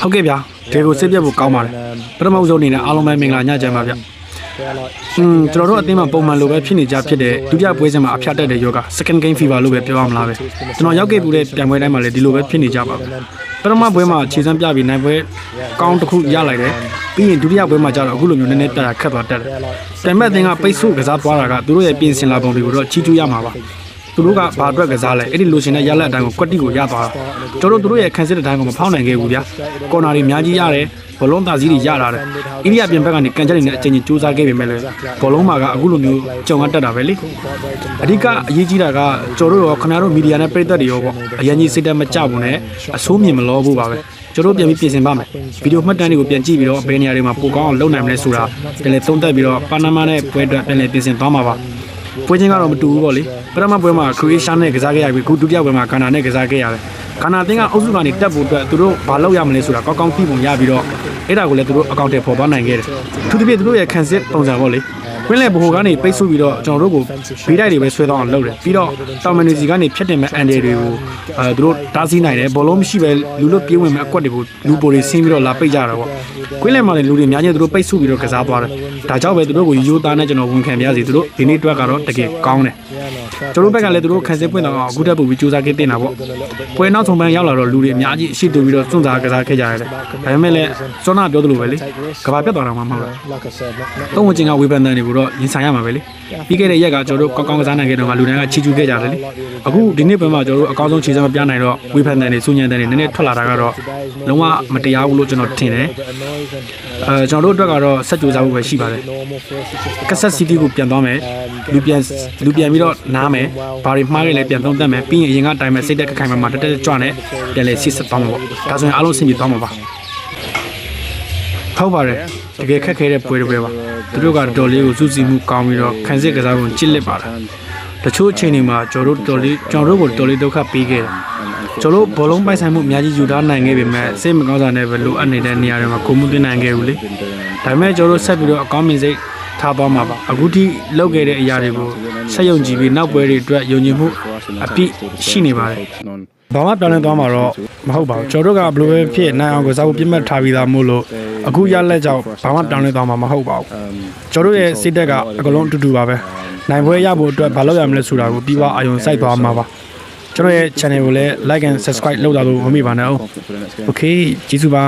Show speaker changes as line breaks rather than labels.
ဟုတ်ကဲ့ဗျာဒီကိုစစ်ပြတ်ဖို့ကောင်းပါတယ်ပထမဆုံးအနေနဲ့အားလုံးပဲမင်္ဂလာညချမ်းပါဗျကျွန်တော်တို့အသင်းမှာပုံမှန်လိုပဲဖြစ်နေကြဖြစ်တဲ့ဒုတိယပွဲစဉ်မှာအဖျက်တက်တဲ့ယောဂ second game fever လို့ပဲပြောရမလားပဲကျွန်တော်ရောက်ခဲ့ပြီးတဲ့ပြိုင်ပွဲတိုင်းမှာလည်းဒီလိုပဲဖြစ်နေကြပါဘူးပထမပွဲမှာခြေစမ်းပြပြီးနိုင်ပွဲကောင်းတစ်ခုရလိုက်တယ်ပြီးရင်ဒုတိယပွဲမှာကျတော့အခုလိုမျိုးနည်းနည်းတက်တာခက်သွားတက်တယ်ပြိုင်ပွဲအသင်းကပိတ်ဆို့ကစားသွားတာကသူတို့ရဲ့ပြင်ဆင်လာပုံတွေကိုတော့ချီးကျူးရမှာပါသူတို့ကဘာအတွက်ကစားလဲအဲ့ဒီလိုရှင်တဲ့ရလက်အတိုင်းကိုကွက်တီကိုရသွားတာကျွန်တော်တို့တို့ရဲ့ခံစစ်တဲ့အတိုင်းကိုမဖောက်နိုင်ခဲ့ဘူးဗျာကော်နာတွေအများကြီးရတယ်ဘောလုံးသားစည်းတွေရလာတယ်အိန္ဒိယပြင်ဘက်ကနေကန်ချက်တွေနဲ့အချိန်ကြီးစူးစမ်းခဲ့ပေမဲ့လည်းဘောလုံးမှာကအခုလိုမျိုးကြုံရတက်တာပဲလေအဓိကအရေးကြီးတာကကျွန်တော်တို့ရောခင်ဗျားတို့မီဒီယာနဲ့ပြည်သက်တွေရောပေါ့အရင်ကြီးစိတ်တက်မကြဘူးနဲ့အဆိုးမြင်မလောဘူးပါပဲကျွန်တော်တို့ပြန်ပြီးပြင်ဆင်ပါမယ်ဗီဒီယိုမှတ်တမ်းတွေကိုပြန်ကြည့်ပြီးတော့ဘယ်နေရာတွေမှာပိုကောင်းအောင်လုပ်နိုင်မလဲဆိုတာပြန်လည်သုံးသပ်ပြီးတော့ပါနာမာနဲ့ပွဲအတွက်ပြန်လည်ပြင်ဆင်သွားမှာပါပွဲချင်းကတော့မတူဘူးပေါ့လေပထမပွဲမှာခရိုအေးရှားနဲ့ကစားခဲ့ရပြီးခုဒုတိယပွဲမှာဂါနာနဲ့ကစားခဲ့ရတယ်ဂါနာအသင်းကအုပ်စုကနေတက်ဖို့အတွက်သူတို့ဘာလုပ်ရမလဲဆိုတာကောင်းကောင်းသိပုံရပြီးတော့အဲ့ဒါကိုလည်းသူတို့အကောင့်ထဲပေါ်သွားနိုင်ခဲ့တယ်သူတို့ပြသူတို့ရဲ့ခံစစ်ပုံစံပေါ့လေကွင်းလယ်ဘိုကနေပိတ်ဆို့ပြီးတော့ကျွန်တော်တို့ကိုဘေးတိုက်တွေပဲဆွဲသွားအောင်လုပ်တယ်ပြီးတော့တောင်မန်နီစီကနေဖြတ်တင်မဲ့အန်တယ်တွေကိုသူတို့တားဆီးနိုင်တယ်ဘောလုံးမရှိပဲလူလွတ်ပြေးဝင်မဲ့အကွက်တွေကိုလူပိုတွေဆင်းပြီးတော့လာပိတ်ကြတာပေါ့ကွင်းလယ်မှာလည်းလူတွေအများကြီးသူတို့ပိတ်ဆို့ပြီးတော့ကစားသွားတယ်ဒါကြောင့်ပဲသူတို့ကိုရိုးသားနဲ့ကျွန်တော်ဝန်ခံပြရစီသူတို့ဒီနေ့အတွက်ကတော့တကယ်ကောင်းတယ်ကျွန်တော်ဘက်ကလည်းသူတို့ခံစစ်ပွင့်တော့အခုတက်ပို့ပြီးစူးစမ်းခဲ့တင်တာပေါ့ပွဲနောက်ဆုံးပိုင်းရောက်လာတော့လူတွေအများကြီးအရှိတူပြီးတော့စွန့်စားကစားခဲ့ကြရတယ်ဒါပေမဲ့လည်းစောနာပြောသလိုပဲလေကဘာပြတ်သွားတာမှမဟုတ်ဘူးသုံးဝင်ချင်းကဝေဖန်တဲ့တွေကိုတော့ရင်ဆိုင်ရမှာပဲလေပြီးခဲ့တဲ့ရက်ကကျွန်တော်တို့ကောင်းကောင်းကစားနိုင်ခဲ့တော့လူတိုင်းကချီးကျူးခဲ့ကြတယ်လေအခုဒီနေ့ပွဲမှာကျွန်တော်တို့အကောင်းဆုံးခြေစမ်းမပြနိုင်တော့ဝေဖန်တဲ့တွေစူညံတဲ့တွေနည်းနည်းထွက်လာတာကတော့လုံးဝမတရားဘူးလို့ကျွန်တော်ထင်တယ်ကျွန်တော်တို့အတွက်ကတော့ဆက်ကြိုးစားဖို့ပဲရှိပါတယ်ကက်ဆက်စီးတီးကိုပြန်သွားမယ်လူပြန်ပြီးတော့နားမယ်ဘာတွေမှားခဲ့လဲပြန်သုံးသပ်မယ်ပြီးရင်အရင်ကအတိုင်းပဲစိတ်တက်ခိုင်မာတက်ကြွနဲ့ပြန်လဲစစ်သွားမှာပေါ့ဒါဆိုရင်အားလုံးဆင်ပြေသွားမှာပါဟုတ်ပါတယ်တကယ်ခက်ခဲတဲ့ပွဲတွေပဲပါသူတို့ကတော်လေးကိုစူးစီးမှုကောင်းပြီးတော့ခံစစ်ကစားပုံချစ်လက်ပါတာတချို့အချိန်တွေမှာကျွန်တော်တို့ကိုတော်လေးဒုက္ခပေးခဲ့တယ်ကျွန်တော်ဘောလုံးပိုက်ဆိုင်မှုအများကြီးယူထားနိုင်ခဲ့ပေမဲ့စိတ်မကောင်းတာနဲ့ပဲလိုအပ်နေတဲ့နေရာတွေမှာကိုမှုတင်နိုင်ခဲ့ဘူးလေဒါပေမဲ့ကျွန်တော်တို့ဆက်ပြီးတော့အကောင်းမြင်စိတ်ထားသွားမှာပါအခုထိလောက်ခဲ့တဲ့အရာတွေကိုဆက်ယုံကြည်ပြီးနောက်ပွဲတွေအတွက်ယုံကြည်မှုအပြည့်ရှိနေပါတယ်ဘာမှပြောင်းလဲသွားမှာတော့မဟုတ်ပါဘူးကျွန်တော်တို့ကဘယ်လိုပဲဖြစ်နိုင်အောင်ကစားဖို့ပြတ်မှတ်ထားပြီးသားမို့လို့အခုရလက်ကြောင့်ဘာမှပြောင်းလဲသွားမှာမဟုတ်ပါဘူးကျွန်တော်တို့ရဲ့စိတ်တက်ကအကလုံးအတူတူပါပဲနိုင်ပွဲရဖို့အတွက်ဘာလုပ်ရမလဲဆိုတာကိုပြီးသွားအာရုံစိုက်သွားမှာပါကျွန်တော်ရဲ့ channel ကိုလည်း like and subscribe လုပ်တာလို့မမေ့ပါနဲ့အောင် okay ကျေးဇူးပါ